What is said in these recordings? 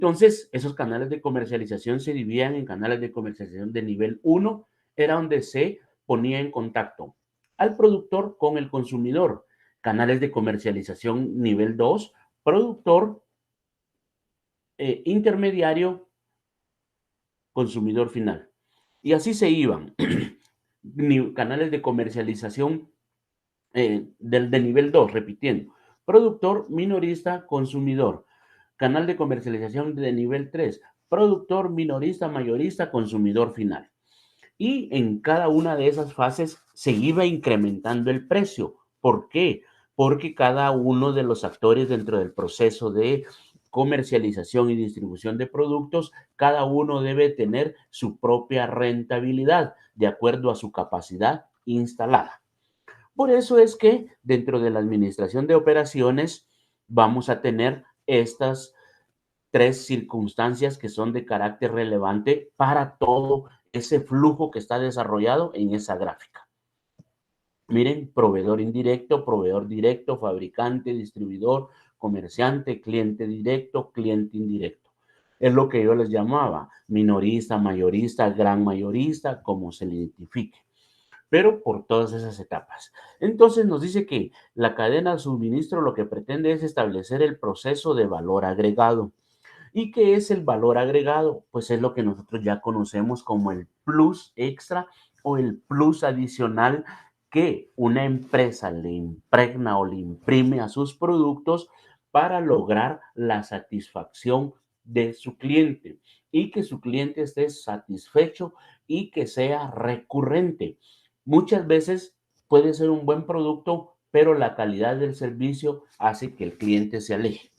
Entonces, esos canales de comercialización se dividían en canales de comercialización de nivel 1, era donde se ponía en contacto al productor con el consumidor. Canales de comercialización nivel 2, productor, intermediario, consumidor final. Y así se iban. Canales de comercialización de nivel 2, repitiendo. Productor, minorista, consumidor. Canal de comercialización de nivel 3, productor, minorista, mayorista, consumidor final. Y en cada una de esas fases se iba incrementando el precio. ¿Por qué? Porque cada uno de los actores dentro del proceso de comercialización y distribución de productos, cada uno debe tener su propia rentabilidad de acuerdo a su capacidad instalada. Por eso es que dentro de la administración de operaciones vamos a tener estas tres circunstancias que son de carácter relevante para todo ese flujo que está desarrollado en esa gráfica. Miren, proveedor indirecto, proveedor directo, fabricante, distribuidor, comerciante, cliente directo, cliente indirecto. Es lo que yo les llamaba minorista, mayorista, gran mayorista, como se le identifique, pero por todas esas etapas. Entonces nos dice que la cadena de suministro lo que pretende es establecer el proceso de valor agregado. ¿Y qué es el valor agregado? Pues es lo que nosotros ya conocemos como el plus extra o el plus adicional que una empresa le impregna o le imprime a sus productos para lograr la satisfacción de su cliente y que su cliente esté satisfecho y que sea recurrente. Muchas veces puede ser un buen producto, pero la calidad del servicio hace que el cliente se aleje.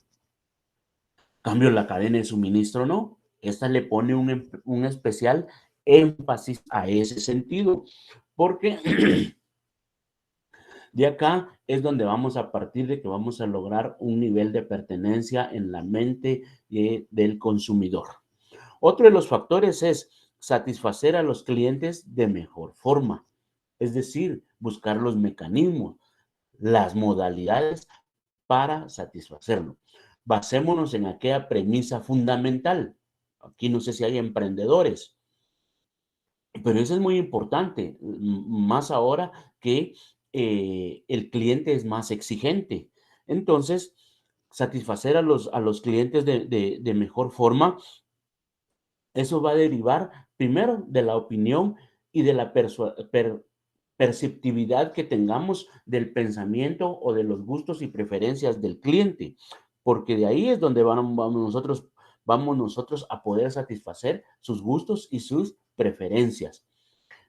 Cambio, la cadena de suministro no. Esta le pone un especial énfasis a ese sentido, porque de acá es donde vamos a partir de que vamos a lograr un nivel de pertenencia en la mente del consumidor. Otro de los factores es satisfacer a los clientes de mejor forma, es decir, buscar los mecanismos, las modalidades para satisfacerlo. Basémonos en aquella premisa fundamental. Aquí no sé si hay emprendedores, pero eso es muy importante, más ahora que el cliente es más exigente. Entonces, satisfacer a los clientes de mejor forma, eso va a derivar primero de la opinión y de la perceptividad que tengamos del pensamiento o de los gustos y preferencias del cliente, porque de ahí es donde vamos nosotros a poder satisfacer sus gustos y sus preferencias.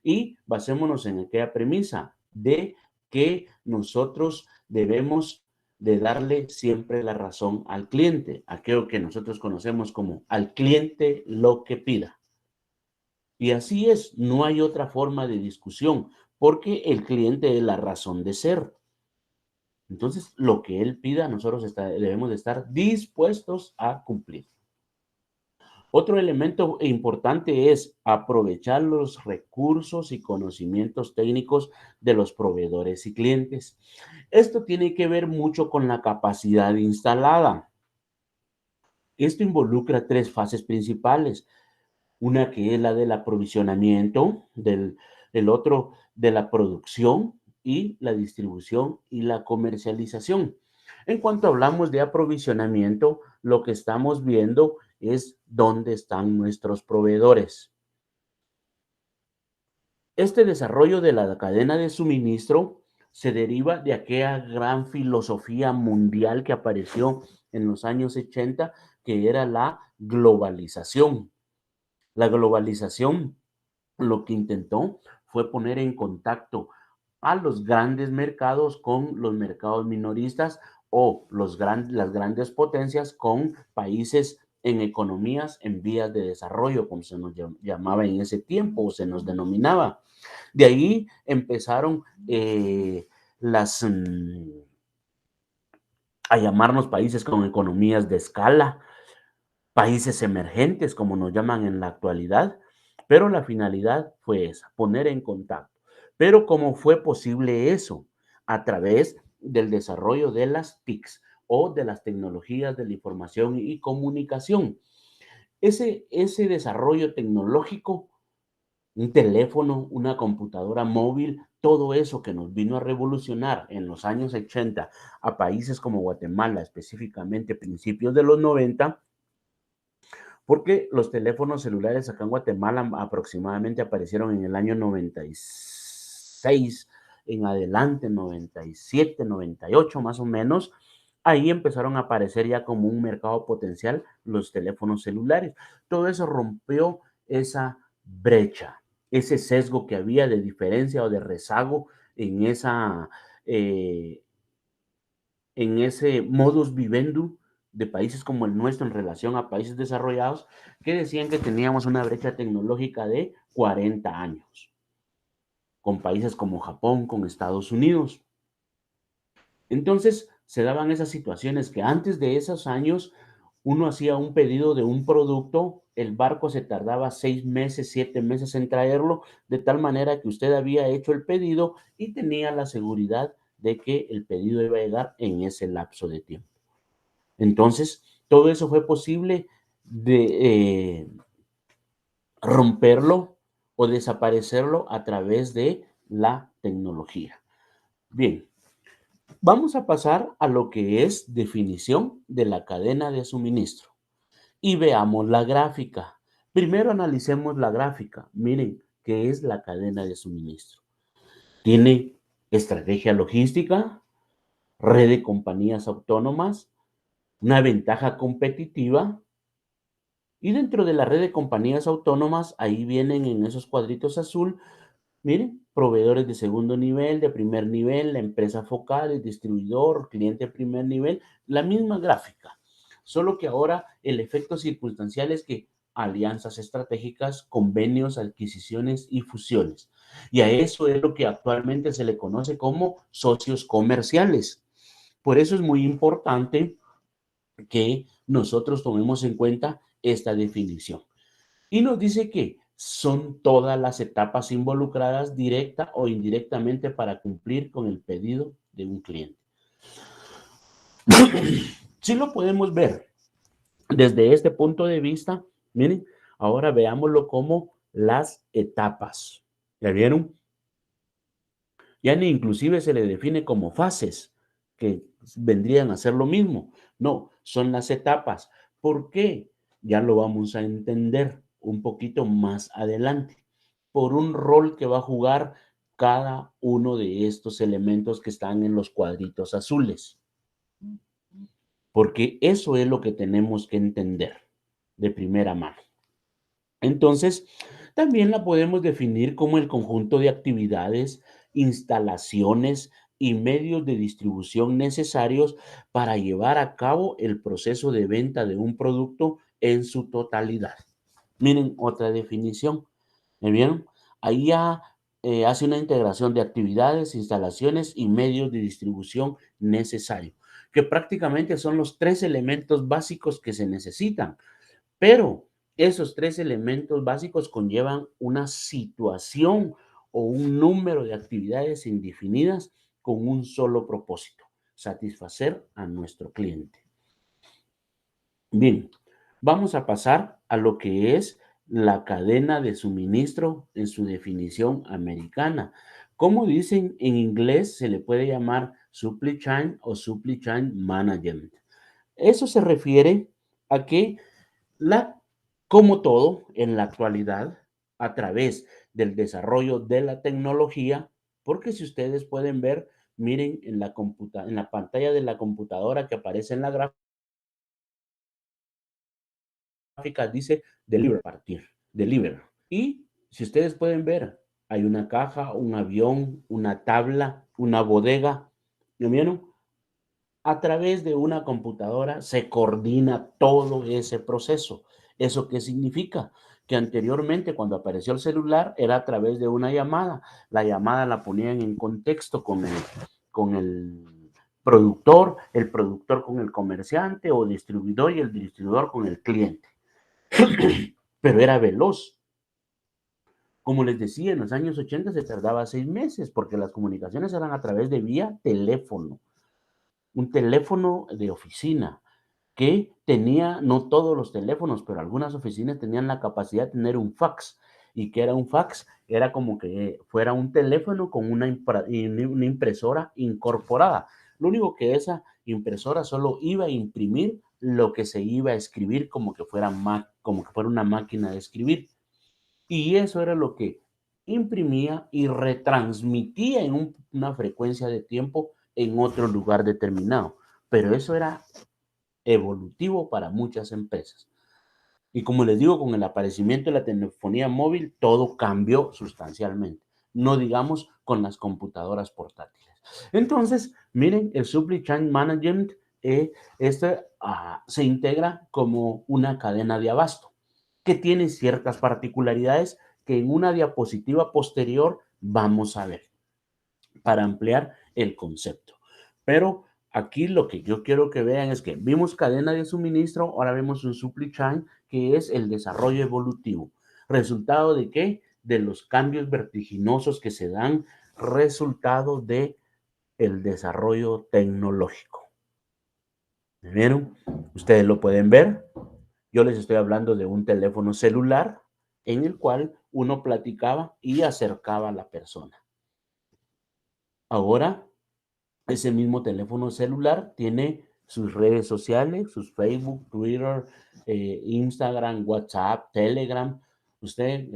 Y basémonos en aquella premisa de que nosotros debemos de darle siempre la razón al cliente, aquello que nosotros conocemos como al cliente lo que pida. Y así es, no hay otra forma de discusión, porque el cliente es la razón de ser. Entonces, lo que él pida, nosotros debemos de estar dispuestos a cumplir. Otro elemento importante es aprovechar los recursos y conocimientos técnicos de los proveedores y clientes. Esto tiene que ver mucho con la capacidad instalada. Esto involucra tres fases principales. Una que es la del aprovisionamiento, el otro de la producción y la distribución y la comercialización. En cuanto hablamos de aprovisionamiento, lo que estamos viendo es dónde están nuestros proveedores. Este desarrollo de la cadena de suministro se deriva de aquella gran filosofía mundial que apareció en los años 80, que era la globalización. La globalización lo que intentó fue poner en contacto a los grandes mercados con los mercados minoristas o las grandes potencias con países en economías en vías de desarrollo, como se nos llamaba en ese tiempo o se nos denominaba. De ahí empezaron las a llamarnos países con economías de escala, países emergentes, como nos llaman en la actualidad, pero la finalidad fue esa, poner en contacto. Pero ¿cómo fue posible eso? A través del desarrollo de las TICs o de las tecnologías de la información y comunicación. Ese desarrollo tecnológico, un teléfono, una computadora móvil, todo eso que nos vino a revolucionar en los años 80 a países como Guatemala, específicamente principios de los 90, porque los teléfonos celulares acá en Guatemala aproximadamente aparecieron en el año 96 en adelante, 97, 98 más o menos. Ahí empezaron a aparecer ya como un mercado potencial los teléfonos celulares. Todo eso rompió esa brecha, ese sesgo que había de diferencia o de rezago en esa, eh, en ese modus vivendi de países como el nuestro en relación a países desarrollados que decían que teníamos una brecha tecnológica de 40 años, con países como Japón, con Estados Unidos. Entonces se daban esas situaciones que antes de esos años uno hacía un pedido de un producto, el barco se tardaba 6 meses, 7 meses en traerlo, de tal manera que usted había hecho el pedido y tenía la seguridad de que el pedido iba a llegar en ese lapso de tiempo. Entonces, todo eso fue posible de romperlo o desaparecerlo a través de la tecnología. Bien, vamos a pasar a lo que es definición de la cadena de suministro y veamos la gráfica. Primero analicemos la gráfica. Miren, ¿qué es la cadena de suministro? Tiene estrategia logística, red de compañías autónomas, una ventaja competitiva. Y dentro de la red de compañías autónomas, ahí vienen en esos cuadritos azul, miren, proveedores de segundo nivel, de primer nivel, la empresa focal, el distribuidor, cliente de primer nivel, la misma gráfica. Solo que ahora el efecto circunstancial es que alianzas estratégicas, convenios, adquisiciones y fusiones. Y a eso es lo que actualmente se le conoce como socios comerciales. Por eso es muy importante que nosotros tomemos en cuenta esta definición. Y nos dice que son todas las etapas involucradas directa o indirectamente para cumplir con el pedido de un cliente. Si lo podemos ver desde este punto de vista, miren, ahora veámoslo como las etapas. ¿Ya vieron? Ya ni inclusive se le define como fases, que vendrían a ser lo mismo. No, son las etapas. ¿Por qué? Ya lo vamos a entender un poquito más adelante. Por un rol que va a jugar cada uno de estos elementos que están en los cuadritos azules. Porque eso es lo que tenemos que entender de primera mano. Entonces, también la podemos definir como el conjunto de actividades, instalaciones y medios de distribución necesarios para llevar a cabo el proceso de venta de un producto en su totalidad. Miren otra definición. ¿Me vieron? Ahí ya hace una integración de actividades, instalaciones y medios de distribución necesarios, que prácticamente son los tres elementos básicos que se necesitan. Pero esos tres elementos básicos conllevan una situación o un número de actividades indefinidas con un solo propósito, satisfacer a nuestro cliente. Bien, vamos a pasar a lo que es la cadena de suministro en su definición americana. Como dicen en inglés, se le puede llamar supply chain o supply chain management. Eso se refiere a que como todo en la actualidad, a través del desarrollo de la tecnología, porque si ustedes pueden ver, miren en la pantalla de la computadora que aparece en la gráfica, dice deliver, partir, deliver. Y si ustedes pueden ver, hay una caja, un avión, una tabla, una bodega. ¿Me vieron? A través de una computadora se coordina todo ese proceso. ¿Eso qué significa? Que anteriormente, cuando apareció el celular, era a través de una llamada. La llamada la ponían en contexto con el productor con el comerciante o distribuidor y el distribuidor con el cliente. Pero era veloz. Como les decía, en los años 80 se tardaba 6 meses porque las comunicaciones eran a través de vía teléfono, un teléfono de oficina. que tenía, no todos los teléfonos, pero algunas oficinas tenían la capacidad de tener un fax. ¿Y qué era un fax? Era como que fuera un teléfono con una impresora incorporada. Lo único que esa impresora solo iba a imprimir lo que se iba a escribir como que fuera una máquina de escribir. Y eso era lo que imprimía y retransmitía en una frecuencia de tiempo en otro lugar determinado. Pero eso era evolutivo para muchas empresas. Y como les digo, con el aparecimiento de la telefonía móvil, todo cambió sustancialmente. No digamos con las computadoras portátiles. Entonces, miren, el Supply Chain Management se integra como una cadena de abasto que tiene ciertas particularidades que en una diapositiva posterior vamos a ver para ampliar el concepto. Pero aquí lo que yo quiero que vean es que vimos cadena de suministro, ahora vemos un supply chain, que es el desarrollo evolutivo. ¿Resultado de qué? De los cambios vertiginosos que se dan, resultado de el desarrollo tecnológico. ¿Me vieron? Ustedes lo pueden ver. Yo les estoy hablando de un teléfono celular en el cual uno platicaba y acercaba a la persona. Ahora ese mismo teléfono celular tiene sus redes sociales, sus Facebook, Twitter, Instagram, WhatsApp, Telegram. Usted,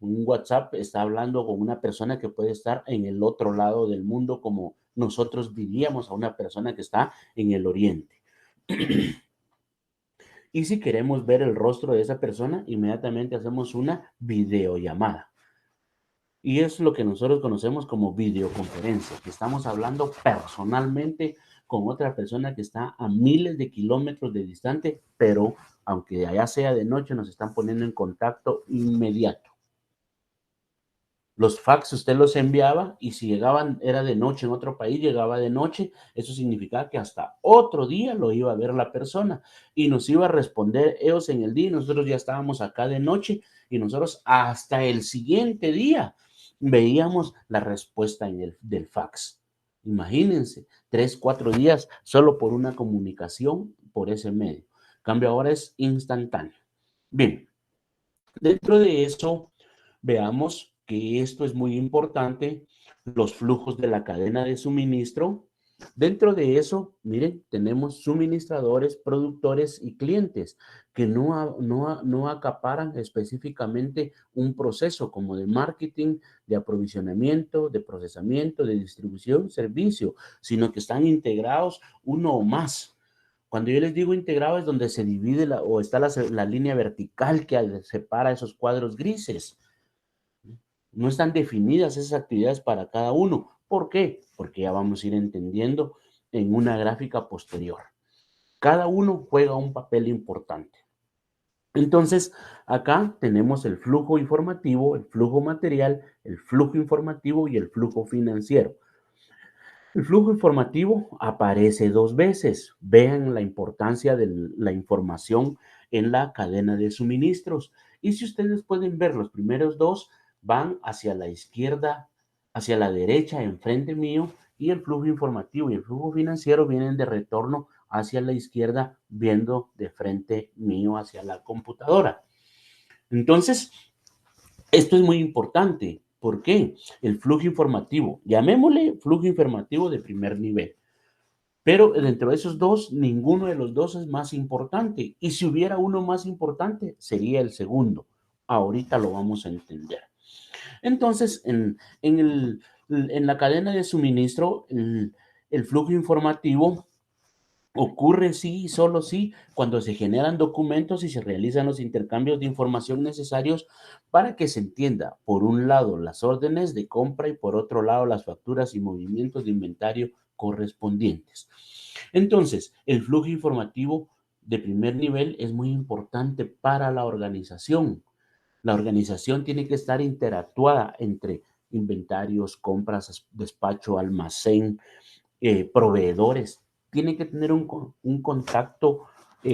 un WhatsApp, está hablando con una persona que puede estar en el otro lado del mundo, como nosotros diríamos a una persona que está en el oriente. Y si queremos ver el rostro de esa persona, inmediatamente hacemos una videollamada. Y es lo que nosotros conocemos como videoconferencia, que estamos hablando personalmente con otra persona que está a miles de kilómetros de distante, pero aunque allá sea de noche, nos están poniendo en contacto inmediato. Los fax usted los enviaba y si llegaban, era de noche en otro país, llegaba de noche, eso significaba que hasta otro día lo iba a ver la persona y nos iba a responder ellos en el día y nosotros ya estábamos acá de noche y nosotros hasta el siguiente día veíamos la respuesta del fax. Imagínense, 3, 4 días solo por una comunicación por ese medio. Cambio ahora es instantáneo. Bien, dentro de eso, veamos que esto es muy importante, los flujos de la cadena de suministro. Dentro de eso, miren, tenemos suministradores, productores y clientes que no acaparan específicamente un proceso como de marketing, de aprovisionamiento, de procesamiento, de distribución, servicio, sino que están integrados uno o más. Cuando yo les digo integrado es donde se divide o está la línea vertical que separa esos cuadros grises. No están definidas esas actividades para cada uno. ¿Por qué? Porque ya vamos a ir entendiendo en una gráfica posterior. Cada uno juega un papel importante. Entonces, acá tenemos el flujo informativo, el flujo material, el flujo informativo y el flujo financiero. El flujo informativo aparece 2 veces. Vean la importancia de la información en la cadena de suministros. Y si ustedes pueden ver, los primeros dos van hacia la izquierda, hacia la derecha, enfrente mío, y el flujo informativo y el flujo financiero vienen de retorno hacia la izquierda, viendo de frente mío hacia la computadora. Entonces, esto es muy importante. ¿Por qué? El flujo informativo, llamémosle flujo informativo de primer nivel. Pero dentro de esos dos, ninguno de los dos es más importante. Y si hubiera uno más importante, sería el segundo. Ahorita lo vamos a entender. Entonces, en la cadena de suministro, el flujo informativo ocurre sí y solo sí cuando se generan documentos y se realizan los intercambios de información necesarios para que se entienda, por un lado, las órdenes de compra y por otro lado, las facturas y movimientos de inventario correspondientes. Entonces, el flujo informativo de primer nivel es muy importante para la organización. La organización tiene que estar interactuada entre inventarios, compras, despacho, almacén, proveedores. Tiene que tener un contacto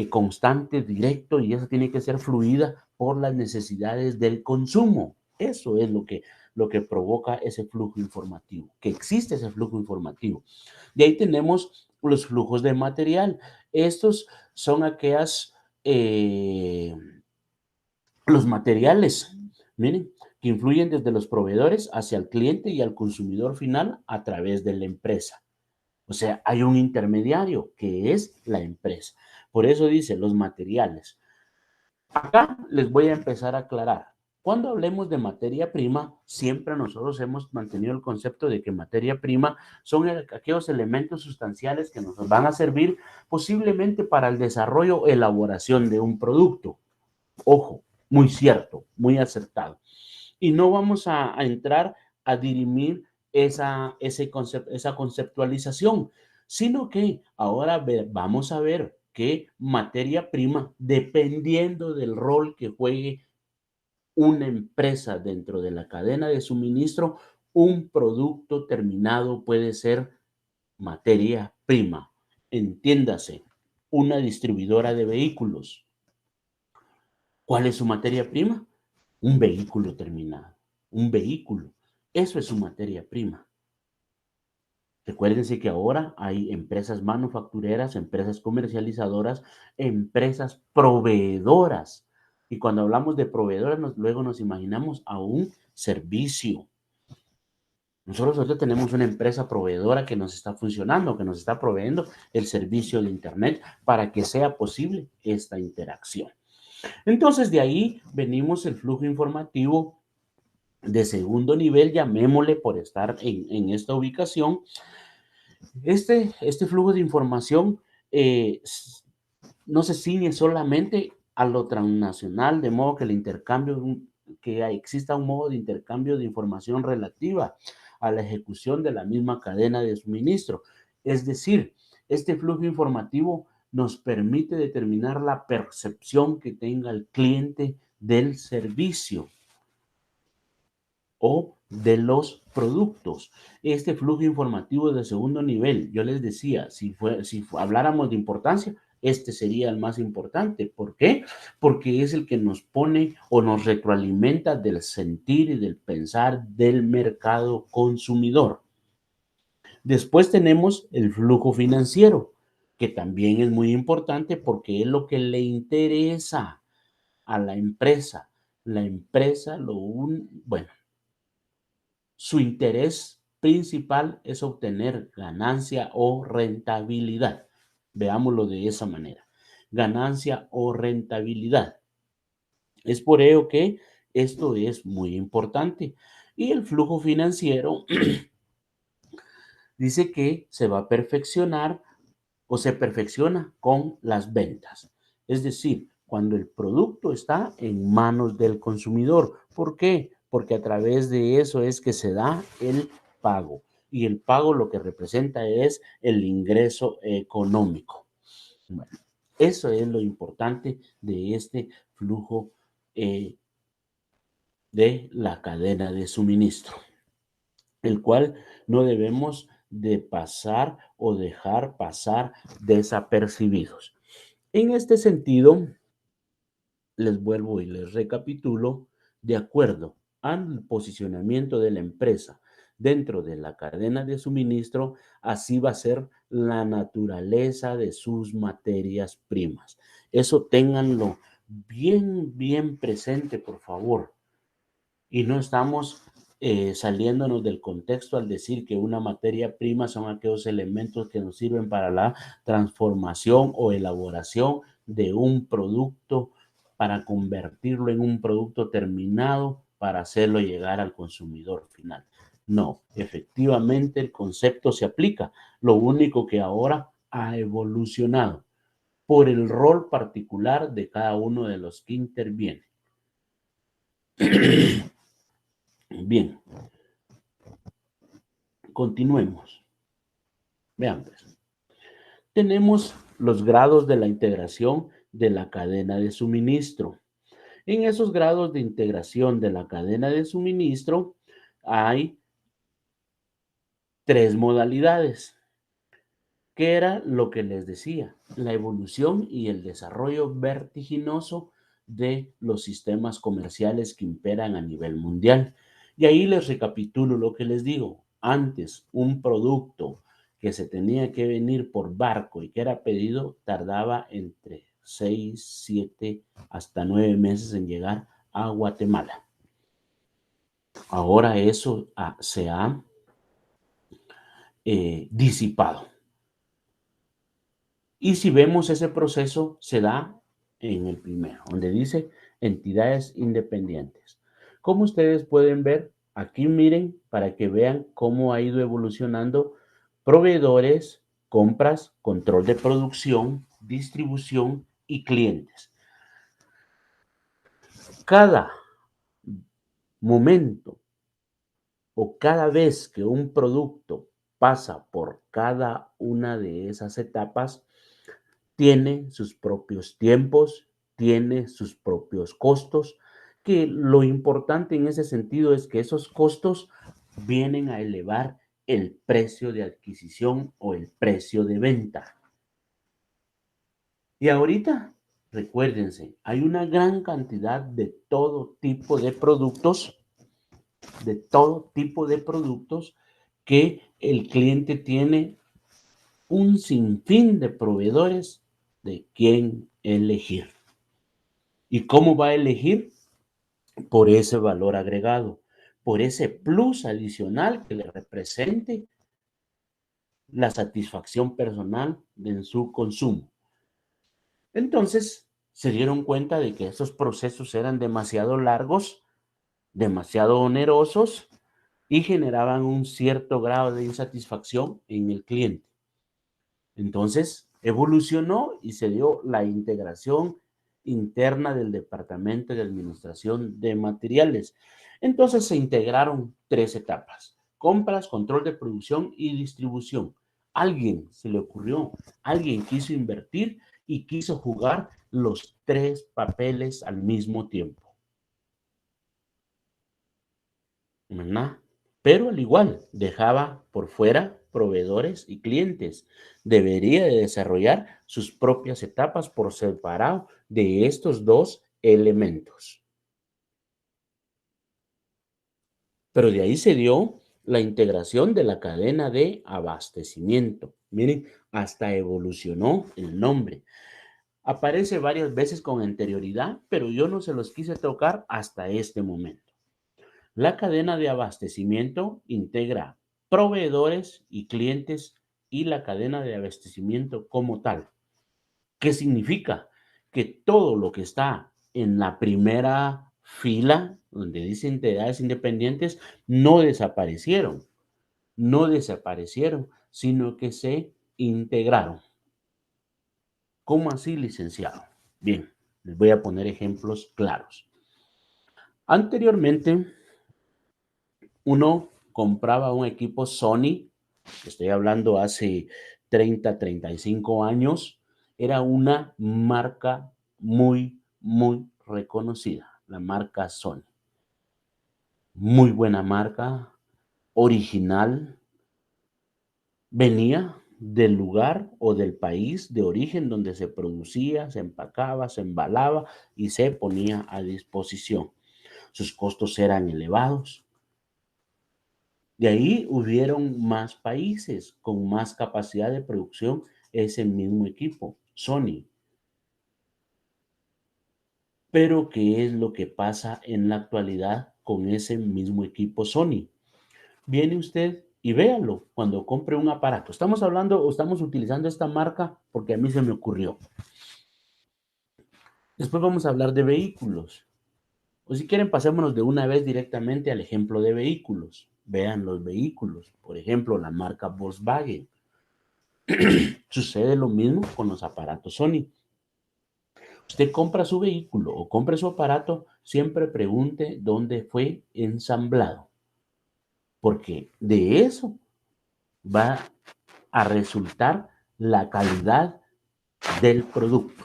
constante, directo, y eso tiene que ser fluida por las necesidades del consumo. Eso es lo que provoca ese flujo informativo, que existe ese flujo informativo. De ahí tenemos los flujos de material. Estos son los materiales, miren, que influyen desde los proveedores hacia el cliente y al consumidor final a través de la empresa. O sea, hay un intermediario que es la empresa. Por eso dice los materiales. Acá les voy a empezar a aclarar. Cuando hablemos de materia prima, siempre nosotros hemos mantenido el concepto de que materia prima son aquellos elementos sustanciales que nos van a servir posiblemente para el desarrollo o elaboración de un producto. Ojo, muy cierto, muy acertado. Y no vamos a entrar a dirimir esa conceptualización, sino que ahora vamos a ver que materia prima, dependiendo del rol que juegue una empresa dentro de la cadena de suministro, un producto terminado puede ser materia prima. Entiéndase, una distribuidora de vehículos. ¿Cuál es su materia prima? Un vehículo terminado, un vehículo. Eso es su materia prima. Recuérdense que ahora hay empresas manufactureras, empresas comercializadoras, empresas proveedoras. Y cuando hablamos de proveedoras, luego nos imaginamos a un servicio. Nosotros ahorita tenemos una empresa proveedora que nos está funcionando, que nos está proveyendo el servicio de Internet para que sea posible esta interacción. Entonces, de ahí venimos el flujo informativo de segundo nivel, llamémosle por estar en esta ubicación. Este flujo de información no se ciñe solamente a lo transnacional, de modo que exista un modo de intercambio de información relativa a la ejecución de la misma cadena de suministro. Es decir, este flujo informativo nos permite determinar la percepción que tenga el cliente del servicio o de los productos. Este flujo informativo de segundo nivel, yo les decía, si habláramos de importancia, este sería el más importante. ¿Por qué? Porque es el que nos pone o nos retroalimenta del sentir y del pensar del mercado consumidor. Después tenemos el flujo financiero, que también es muy importante porque es lo que le interesa a la empresa. La empresa, bueno, su interés principal es obtener ganancia o rentabilidad. Veámoslo de esa manera. Ganancia o rentabilidad. Es por ello que esto es muy importante. Y el flujo financiero dice que se va a perfeccionar o se perfecciona con las ventas. Es decir, cuando el producto está en manos del consumidor. ¿Por qué? Porque a través de eso es que se da el pago. Y el pago lo que representa es el ingreso económico. Bueno, eso es lo importante de este flujo de la cadena de suministro, el cual no debemos de pasar o dejar pasar desapercibidos. En este sentido, les vuelvo y les recapitulo, de acuerdo al posicionamiento de la empresa dentro de la cadena de suministro, así va a ser la naturaleza de sus materias primas. Eso ténganlo bien, bien presente, por favor. Y no estamos saliéndonos del contexto al decir que una materia prima son aquellos elementos que nos sirven para la transformación o elaboración de un producto, para convertirlo en un producto terminado, para hacerlo llegar al consumidor final. No, efectivamente el concepto se aplica. Lo único que ahora ha evolucionado por el rol particular de cada uno de los que intervienen. Bien, continuemos. Vean, pues. Tenemos los grados de la integración de la cadena de suministro. En esos grados de integración de la cadena de suministro hay tres modalidades, que era lo que les decía, la evolución y el desarrollo vertiginoso de los sistemas comerciales que imperan a nivel mundial. Y ahí les recapitulo lo que les digo. Antes, un producto que se tenía que venir por barco y que era pedido, tardaba entre 6, 7, hasta 9 meses en llegar a Guatemala. Ahora eso se ha disipado. Y si vemos ese proceso, se da en el primero, donde dice entidades independientes. Como ustedes pueden ver, aquí miren para que vean cómo ha ido evolucionando proveedores, compras, control de producción, distribución y clientes. Cada momento o cada vez que un producto pasa por cada una de esas etapas, tiene sus propios tiempos, tiene sus propios costos, que lo importante en ese sentido es que esos costos vienen a elevar el precio de adquisición o el precio de venta. Y ahorita, recuérdense, hay una gran cantidad de todo tipo de productos que el cliente tiene un sinfín de proveedores de quién elegir. ¿Y cómo va a elegir? Por ese valor agregado, por ese plus adicional que le represente la satisfacción personal en su consumo. Entonces, se dieron cuenta de que esos procesos eran demasiado largos, demasiado onerosos y generaban un cierto grado de insatisfacción en el cliente. Entonces, evolucionó y se dio la integración interna del Departamento de Administración de Materiales. Entonces se integraron 3 etapas: compras, control de producción y distribución. Alguien se le ocurrió, alguien quiso invertir y quiso jugar los 3 papeles al mismo tiempo, ¿verdad? Pero al igual, dejaba por fuera proveedores y clientes. Debería de desarrollar sus propias etapas por separado de estos 2 elementos. Pero de ahí se dio la integración de la cadena de abastecimiento. Miren, hasta evolucionó el nombre. Aparece varias veces con anterioridad, pero yo no se los quise tocar hasta este momento. La cadena de abastecimiento integra proveedores y clientes y la cadena de abastecimiento como tal. ¿Qué significa? Que todo lo que está en la primera fila, donde dice entidades independientes, no desaparecieron, no desaparecieron, sino que se integraron. ¿Cómo así, licenciado? Bien, les voy a poner ejemplos claros. Anteriormente, uno compraba un equipo Sony, estoy hablando hace 30, 35 años, era una marca muy, muy reconocida, la marca Sony. Muy buena marca, original, venía del lugar o del país de origen donde se producía, se empacaba, se embalaba y se ponía a disposición. Sus costos eran elevados. De ahí hubieron más países con más capacidad de producción ese mismo equipo, Sony. Pero ¿qué es lo que pasa en la actualidad con ese mismo equipo Sony? Viene usted y véalo cuando compre un aparato. Estamos hablando o estamos utilizando esta marca porque a mí se me ocurrió. Después vamos a hablar de vehículos. O si quieren, pasémonos de una vez directamente al ejemplo de vehículos. Vean los vehículos. Por ejemplo, la marca Volkswagen. Sucede lo mismo con los aparatos Sony. Usted compra su vehículo o compre su aparato, siempre pregunte dónde fue ensamblado, porque de eso va a resultar la calidad del producto.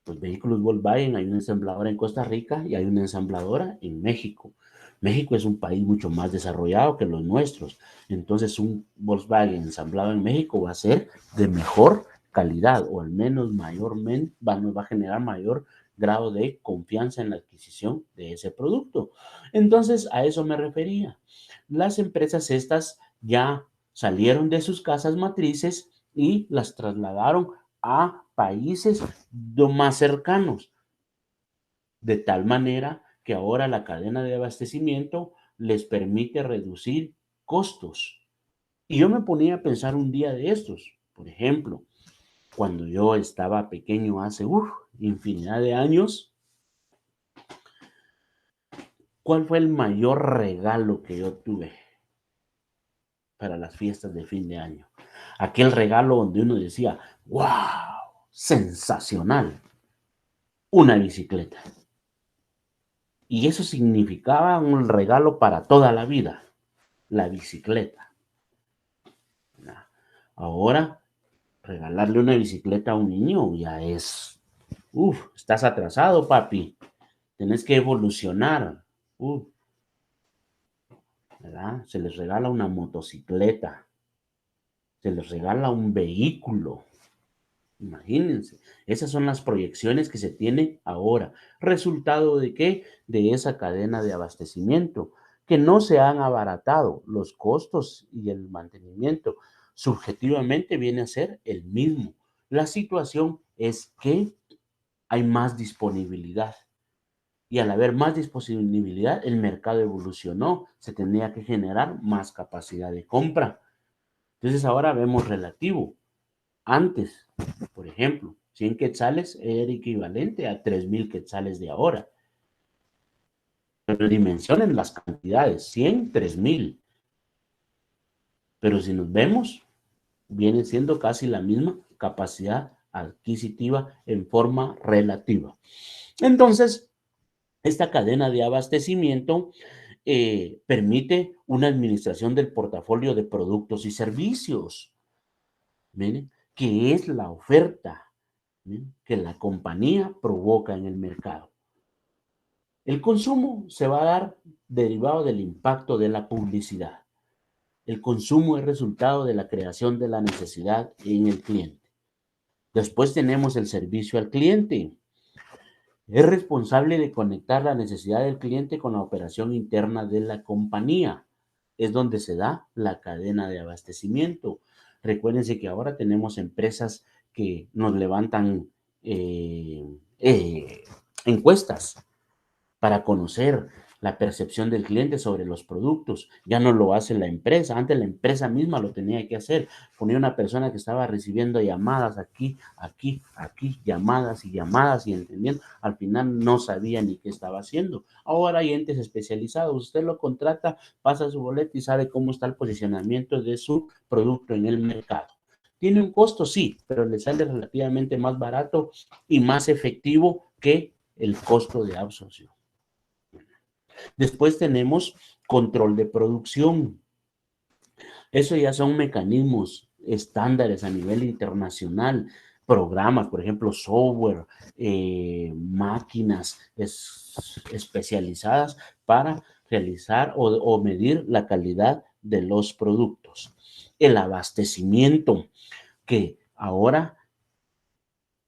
Los vehículos Volkswagen, hay una ensambladora en Costa Rica y hay una ensambladora en México. México es un país mucho más desarrollado que los nuestros. Entonces, un Volkswagen ensamblado en México va a ser de mejor calidad o al menos mayormente nos va a generar mayor grado de confianza en la adquisición de ese producto. Entonces, a eso me refería. Las empresas estas ya salieron de sus casas matrices y las trasladaron a países más cercanos, de tal manera que ahora la cadena de abastecimiento les permite reducir costos. Y yo me ponía a pensar un día de estos, por ejemplo, cuando yo estaba pequeño hace infinidad de años, ¿cuál fue el mayor regalo que yo tuve para las fiestas de fin de año? Aquel regalo donde uno decía, wow, sensacional, una bicicleta. Y eso significaba un regalo para toda la vida, la bicicleta. Ahora, regalarle una bicicleta a un niño ya es, estás atrasado, papi. Tienes que evolucionar. ¿Verdad? Se les regala una motocicleta, se les regala un vehículo. Imagínense, esas son las proyecciones que se tienen ahora. ¿Resultado de qué? De esa cadena de abastecimiento, que no se han abaratado los costos y el mantenimiento. Subjetivamente viene a ser el mismo. La situación es que hay más disponibilidad. Y al haber más disponibilidad, el mercado evolucionó. Se tenía que generar más capacidad de compra. Entonces ahora vemos relativo. Antes, por ejemplo, 100 quetzales era equivalente a 3,000 quetzales de ahora. Pero dimensionen las cantidades, 100, 3,000. Pero si nos vemos, viene siendo casi la misma capacidad adquisitiva en forma relativa. Entonces, esta cadena de abastecimiento permite una administración del portafolio de productos y servicios. Miren, que es la oferta que la compañía provoca en el mercado. El consumo se va a dar derivado del impacto de la publicidad. El consumo es resultado de la creación de la necesidad en el cliente. Después tenemos el servicio al cliente. Es responsable de conectar la necesidad del cliente con la operación interna de la compañía. Es donde se da la cadena de abastecimiento. Recuérdense que ahora tenemos empresas que nos levantan encuestas para conocer la percepción del cliente sobre los productos. Ya no lo hace la empresa. Antes la empresa misma lo tenía que hacer. Ponía una persona que estaba recibiendo llamadas aquí, llamadas y entendiendo. Al final no sabía ni qué estaba haciendo. Ahora hay entes especializados. Usted lo contrata, pasa su boleto y sabe cómo está el posicionamiento de su producto en el mercado. ¿Tiene un costo? Sí, pero le sale relativamente más barato y más efectivo que el costo de absorción. Después tenemos control de producción. Eso ya son mecanismos estándares a nivel internacional, programas, por ejemplo, software, máquinas especializadas para realizar o medir la calidad de los productos. El abastecimiento, que ahora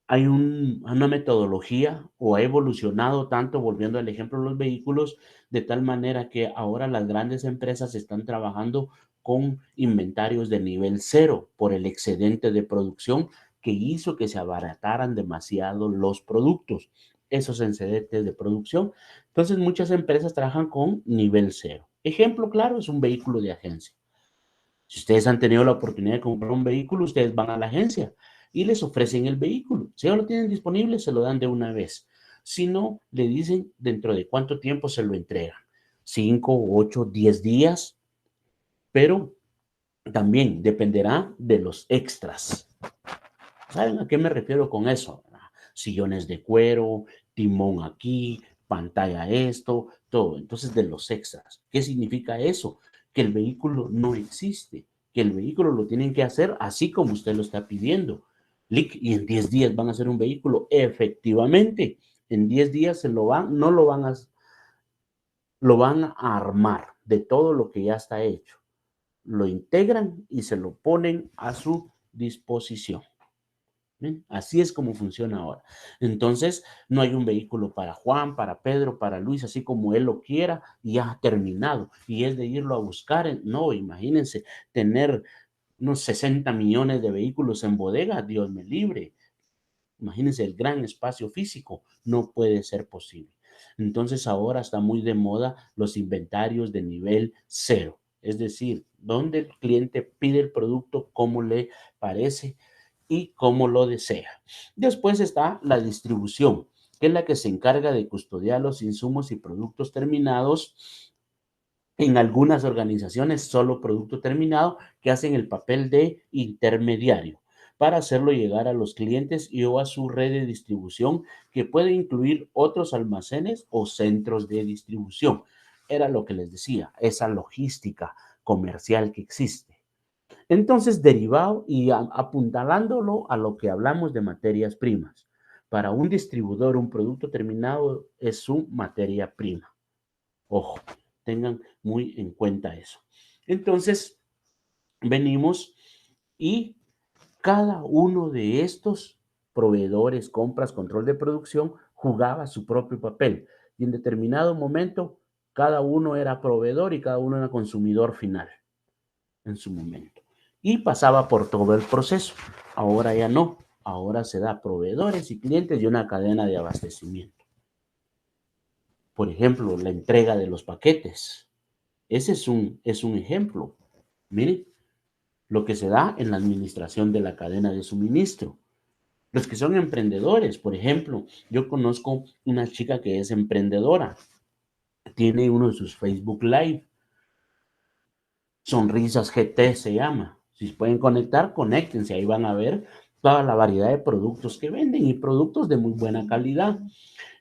hay una metodología o ha evolucionado tanto, volviendo al ejemplo de los vehículos, de tal manera que ahora las grandes empresas están trabajando con inventarios de nivel cero por el excedente de producción que hizo que se abarataran demasiado los productos, esos excedentes de producción. Entonces, muchas empresas trabajan con nivel cero. Ejemplo claro es un vehículo de agencia. Si ustedes han tenido la oportunidad de comprar un vehículo, ustedes van a la agencia y les ofrecen el vehículo. Si ya lo tienen disponible, se lo dan de una vez. Si no, le dicen dentro de cuánto tiempo se lo entregan. 5, 8, 10 días, pero también dependerá de los extras. ¿Saben a qué me refiero con eso? Sillones de cuero, timón aquí, pantalla esto, todo. Entonces, de los extras. ¿Qué significa eso? Que el vehículo no existe, que el vehículo lo tienen que hacer así como usted lo está pidiendo. Y en 10 días van a hacer un vehículo. Efectivamente, en 10 días no lo van a armar de todo lo que ya está hecho. Lo integran y se lo ponen a su disposición. ¿Ven? Así es como funciona ahora. Entonces, no hay un vehículo para Juan, para Pedro, para Luis, así como él lo quiera, y ya ha terminado. Y es de irlo a buscar. No, imagínense tener unos 60 millones de vehículos en bodega, Dios me libre. Imagínense el gran espacio físico, no puede ser posible. Entonces ahora está muy de moda los inventarios de nivel cero, es decir, donde el cliente pide el producto como le parece y como lo desea. Después está la distribución, que es la que se encarga de custodiar los insumos y productos terminados. En algunas organizaciones, solo producto terminado, que hacen el papel de intermediario para hacerlo llegar a los clientes y o a su red de distribución, que puede incluir otros almacenes o centros de distribución. Era lo que les decía, esa logística comercial que existe. Entonces, derivado y apuntalándolo a lo que hablamos de materias primas. Para un distribuidor, un producto terminado es su materia prima. Ojo, tengan muy en cuenta eso. Entonces, venimos y cada uno de estos proveedores, compras, control de producción, jugaba su propio papel. Y en determinado momento, cada uno era proveedor y cada uno era consumidor final en su momento. Y pasaba por todo el proceso. Ahora ya no. Ahora se da proveedores y clientes y una cadena de abastecimiento. Por ejemplo, la entrega de los paquetes. Ese es un ejemplo. Miren, lo que se da en la administración de la cadena de suministro. Los que son emprendedores, por ejemplo, yo conozco una chica que es emprendedora, tiene uno de sus Facebook Live, Sonrisas GT se llama. Si pueden conectar, conéctense, ahí van a ver toda la variedad de productos que venden y productos de muy buena calidad.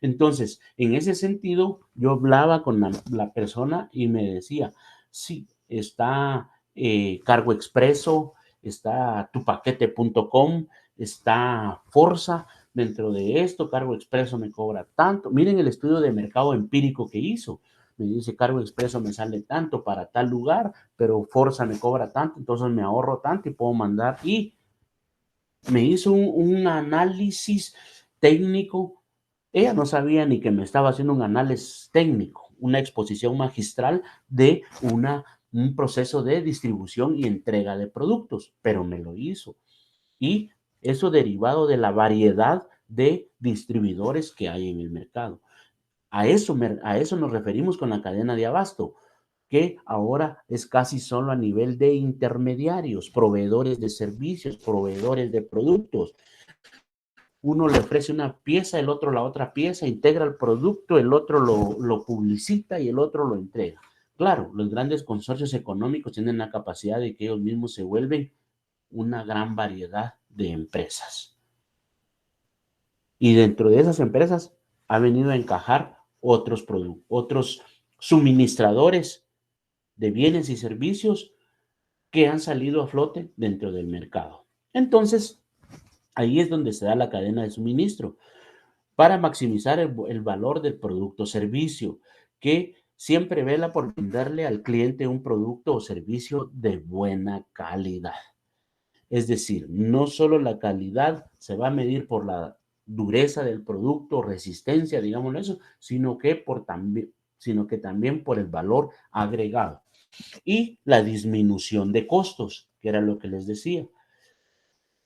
Entonces, en ese sentido, yo hablaba con la persona y me decía, sí, está Cargo Expreso, está tupaquete.com, está Forza. Dentro de esto, Cargo Expreso me cobra tanto. Miren el estudio de mercado empírico que hizo. Me dice, Cargo Expreso me sale tanto para tal lugar, pero Forza me cobra tanto, entonces me ahorro tanto y puedo mandar. Y me hizo un análisis técnico. Ella no sabía ni que me estaba haciendo un análisis técnico, una exposición magistral de un proceso de distribución y entrega de productos, pero me lo hizo. Y eso derivado de la variedad de distribuidores que hay en el mercado. A eso nos referimos con la cadena de abasto, que ahora es casi solo a nivel de intermediarios, proveedores de servicios, proveedores de productos. Uno le ofrece una pieza, el otro la otra pieza, integra el producto, el otro lo publicita y el otro lo entrega. Claro, los grandes consorcios económicos tienen la capacidad de que ellos mismos se vuelven una gran variedad de empresas. Y dentro de esas empresas ha venido a encajar otros suministradores de bienes y servicios que han salido a flote dentro del mercado. Entonces, ahí es donde se da la cadena de suministro para maximizar el valor del producto o servicio, que siempre vela por brindarle al cliente un producto o servicio de buena calidad. Es decir, no solo la calidad se va a medir por la dureza del producto, resistencia, digámoslo eso, sino que también por el valor agregado y la disminución de costos, que era lo que les decía.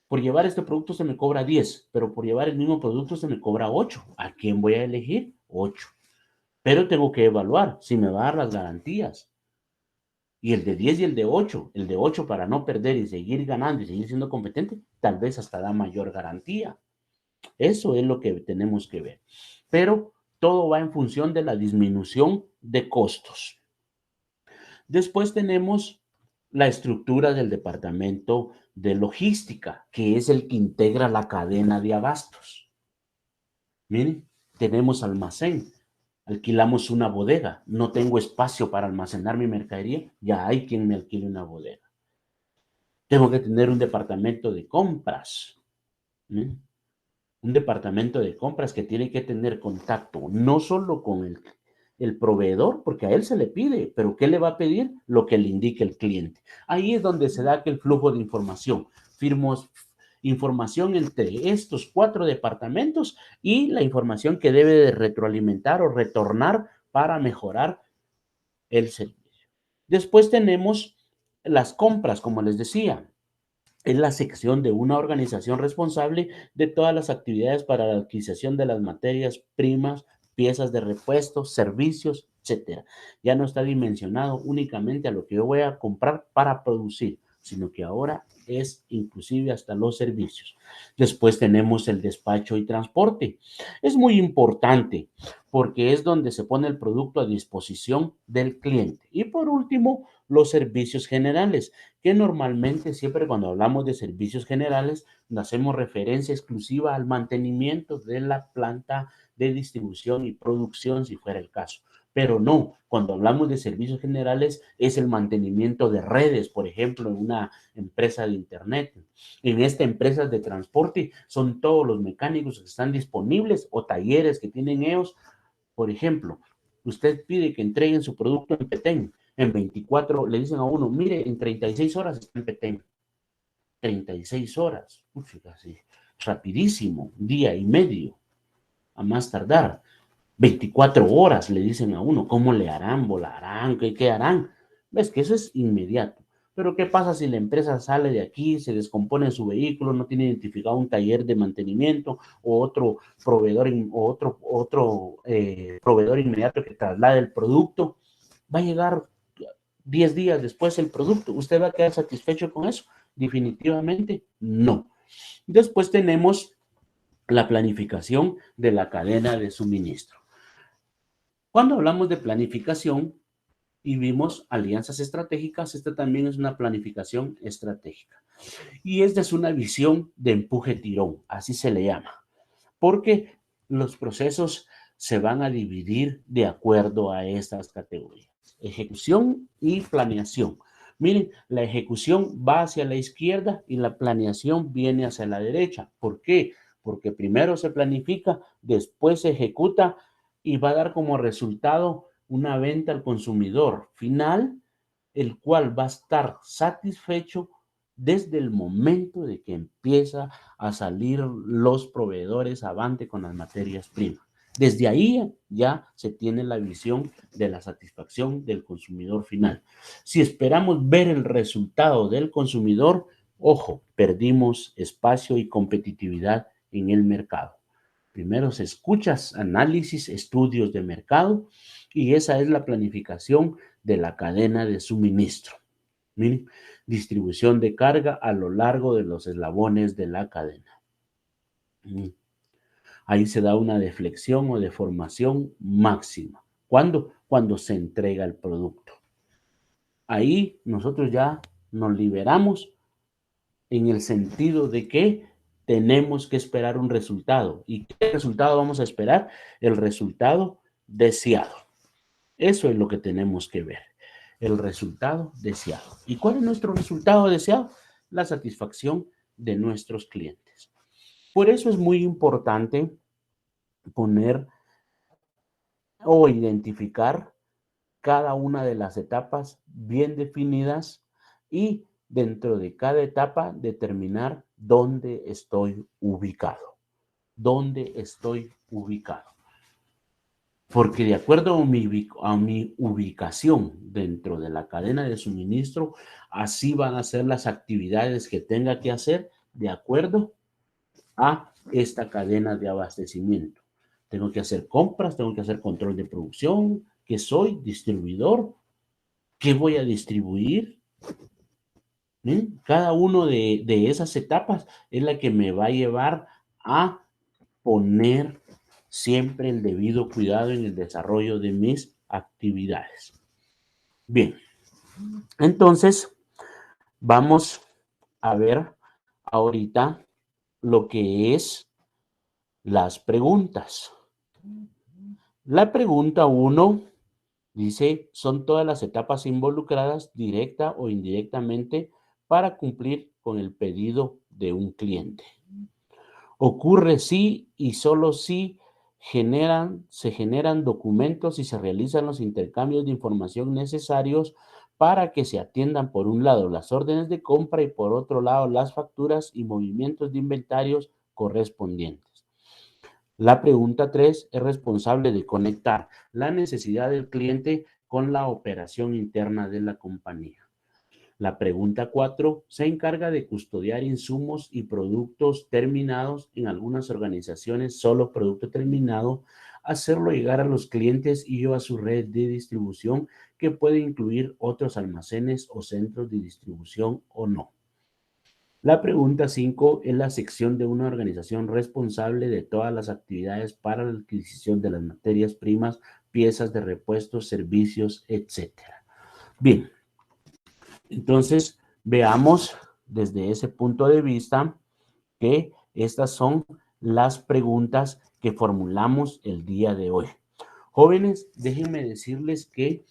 Por llevar este producto se me cobra 10, pero por llevar el mismo producto se me cobra 8. ¿A quién voy a elegir? 8. Pero tengo que evaluar si me va a dar las garantías. Y el de 10 y el de 8 para no perder y seguir ganando y seguir siendo competente, tal vez hasta da mayor garantía. Eso es lo que tenemos que ver. Pero todo va en función de la disminución de costos. Después tenemos la estructura del departamento de logística, que es el que integra la cadena de abastos. Miren, tenemos almacén, alquilamos una bodega, no tengo espacio para almacenar mi mercadería, ya hay quien me alquile una bodega. Tengo que tener un departamento de compras, ¿sí? Un departamento de compras que tiene que tener contacto no solo con el proveedor, porque a él se le pide, pero ¿qué le va a pedir? Lo que le indique el cliente. Ahí es donde se da aquel flujo de información. información entre estos 4 departamentos y la información que debe de retroalimentar o retornar para mejorar el servicio. Después tenemos las compras, como les decía. Es la sección de una organización responsable de todas las actividades para la adquisición de las materias primas, piezas de repuesto, servicios, etcétera. Ya no está dimensionado únicamente a lo que yo voy a comprar para producir, sino que ahora es inclusive hasta los servicios. Después tenemos el despacho y transporte. Es muy importante porque es donde se pone el producto a disposición del cliente. Y por último, los servicios generales, que normalmente siempre cuando hablamos de servicios generales hacemos referencia exclusiva al mantenimiento de la planta de distribución y producción, si fuera el caso. Pero no, cuando hablamos de servicios generales es el mantenimiento de redes, por ejemplo, en una empresa de internet. En esta empresa de transporte son todos los mecánicos que están disponibles o talleres que tienen ellos. Por ejemplo, usted pide que entreguen su producto en Petén. En 24, le dicen a uno, mire, en 36 horas está en Petén. 36 horas. Uf, casi rapidísimo, día y medio, a más tardar. 24 horas le dicen a uno, ¿cómo le harán? ¿Volarán? ¿Qué harán? Ves que eso es inmediato. Pero ¿qué pasa si la empresa sale de aquí, se descompone su vehículo, no tiene identificado un taller de mantenimiento o otro proveedor proveedor inmediato que traslade el producto? Va a llegar 10 días después el producto. ¿Usted va a quedar satisfecho con eso? Definitivamente no. Después tenemos la planificación de la cadena de suministro. Cuando hablamos de planificación y vimos alianzas estratégicas, esta también es una planificación estratégica. Y esta es una visión de empuje-tirón, así se le llama, porque los procesos se van a dividir de acuerdo a estas categorías: ejecución y planeación. Miren, la ejecución va hacia la izquierda y la planeación viene hacia la derecha. ¿Por qué? Porque primero se planifica, después se ejecuta y va a dar como resultado una venta al consumidor final, el cual va a estar satisfecho desde el momento de que empieza a salir los proveedores avante con las materias primas. Desde ahí ya se tiene la visión de la satisfacción del consumidor final. Si esperamos ver el resultado del consumidor, ojo, perdimos espacio y competitividad en el mercado. Primero se escuchas, análisis, estudios de mercado, y esa es la planificación de la cadena de suministro. Miren, distribución de carga a lo largo de los eslabones de la cadena. Ahí se da una deflexión o deformación máxima. ¿Cuándo? Cuando se entrega el producto. Ahí nosotros ya nos liberamos en el sentido de que tenemos que esperar un resultado. ¿Y qué resultado vamos a esperar? El resultado deseado. Eso es lo que tenemos que ver. El resultado deseado. ¿Y cuál es nuestro resultado deseado? La satisfacción de nuestros clientes. Por eso es muy importante poner o identificar cada una de las etapas bien definidas y dentro de cada etapa determinar dónde estoy ubicado. ¿Dónde estoy ubicado? Porque de acuerdo a mi ubicación dentro de la cadena de suministro, así van a ser las actividades que tenga que hacer de acuerdo a esta cadena de abastecimiento. Tengo que hacer compras, tengo que hacer control de producción, que soy distribuidor, ¿qué voy a distribuir? Cada una de esas etapas es la que me va a llevar a poner siempre el debido cuidado en el desarrollo de mis actividades. Bien, entonces vamos a ver ahorita lo que es las preguntas. La pregunta 1 dice, son todas las etapas involucradas directa o indirectamente para cumplir con el pedido de un cliente. Ocurre si y solo si se generan documentos y se realizan los intercambios de información necesarios para que se atiendan por un lado las órdenes de compra y por otro lado las facturas y movimientos de inventarios correspondientes. La pregunta 3 es responsable de conectar la necesidad del cliente con la operación interna de la compañía. La pregunta 4 se encarga de custodiar insumos y productos terminados. En algunas organizaciones, solo producto terminado, hacerlo llegar a los clientes y o a su red de distribución, que puede incluir otros almacenes o centros de distribución o no. La pregunta 5 es la sección de una organización responsable de todas las actividades para la adquisición de las materias primas, piezas de repuestos, servicios, etcétera. Bien, entonces veamos desde ese punto de vista que estas son las preguntas que formulamos el día de hoy. Jóvenes, déjenme decirles que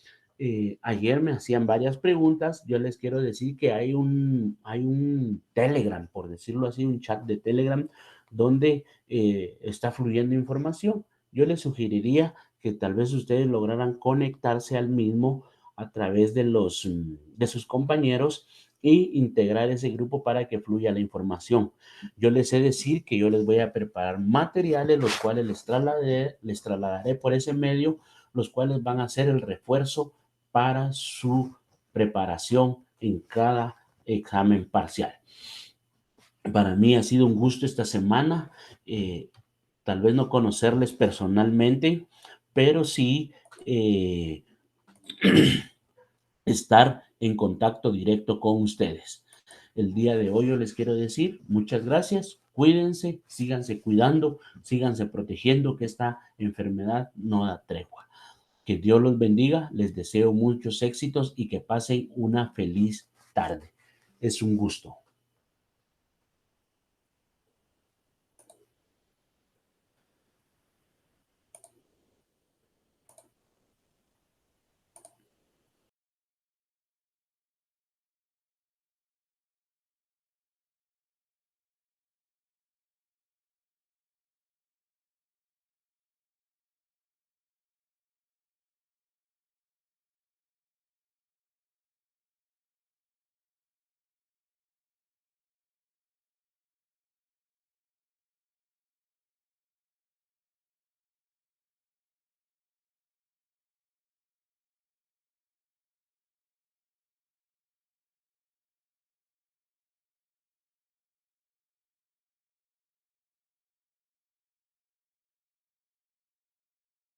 ayer me hacían varias preguntas. Yo les quiero decir que hay un Telegram, por decirlo así, un chat de Telegram donde está fluyendo información. Yo les sugeriría que tal vez ustedes lograran conectarse al mismo a través de sus compañeros e integrar ese grupo para que fluya la información. Yo les sé decir que yo les voy a preparar materiales, los cuales les trasladaré por ese medio, los cuales van a ser el refuerzo para su preparación en cada examen parcial. Para mí ha sido un gusto esta semana, tal vez no conocerles personalmente, pero sí estar en contacto directo con ustedes. El día de hoy yo les quiero decir muchas gracias, cuídense, síganse cuidando, síganse protegiendo, que esta enfermedad no da tregua. Que Dios los bendiga, les deseo muchos éxitos y que pasen una feliz tarde. Es un gusto.